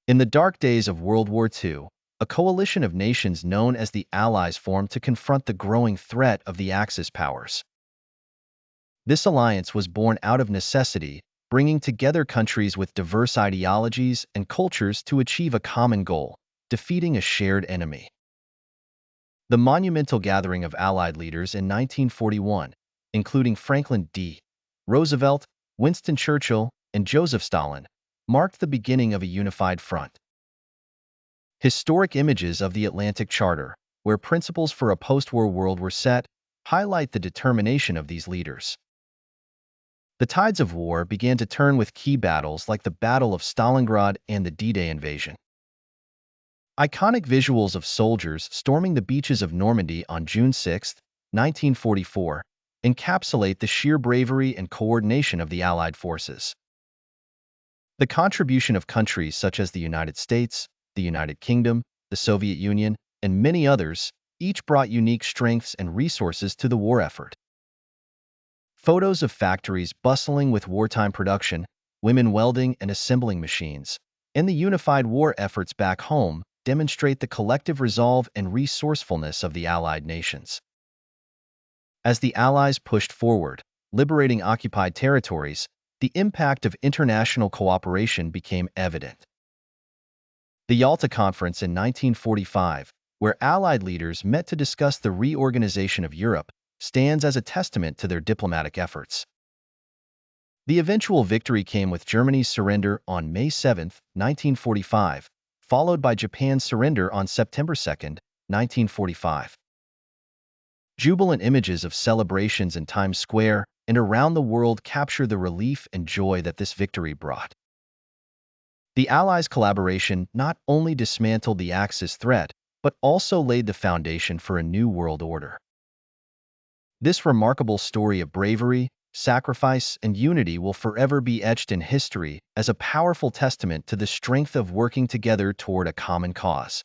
In the dark days of World War II, a coalition of nations known as the Allies formed to confront the growing threat of the Axis powers. This alliance was born out of necessity, bringing together countries with diverse ideologies and cultures to achieve a common goal: defeating a shared enemy. The monumental gathering of Allied leaders in 1941, including Franklin D. Roosevelt, Winston Churchill, and Joseph Stalin, marked the beginning of a unified front. Historic images of the Atlantic Charter, where principles for a post-war world were set, highlight the determination of these leaders. The tides of war began to turn with key battles like the Battle of Stalingrad and the D-Day invasion. Iconic visuals of soldiers storming the beaches of Normandy on June 6, 1944, encapsulate the sheer bravery and coordination of the Allied forces. The contribution of countries such as the United States, the United Kingdom, the Soviet Union, and many others each brought unique strengths and resources to the war effort. Photos of factories bustling with wartime production, women welding and assembling machines, and the unified war efforts back home demonstrate the collective resolve and resourcefulness of the Allied nations. As the Allies pushed forward, liberating occupied territories, the impact of international cooperation became evident. The Yalta Conference in 1945, where Allied leaders met to discuss the reorganization of Europe, stands as a testament to their diplomatic efforts. The eventual victory came with Germany's surrender on May 7, 1945, followed by Japan's surrender on September 2, 1945. Jubilant images of celebrations in Times Square and around the world capture the relief and joy that this victory brought. The Allies' collaboration not only dismantled the Axis threat, but also laid the foundation for a new world order. This remarkable story of bravery, sacrifice, and unity will forever be etched in history as a powerful testament to the strength of working together toward a common cause.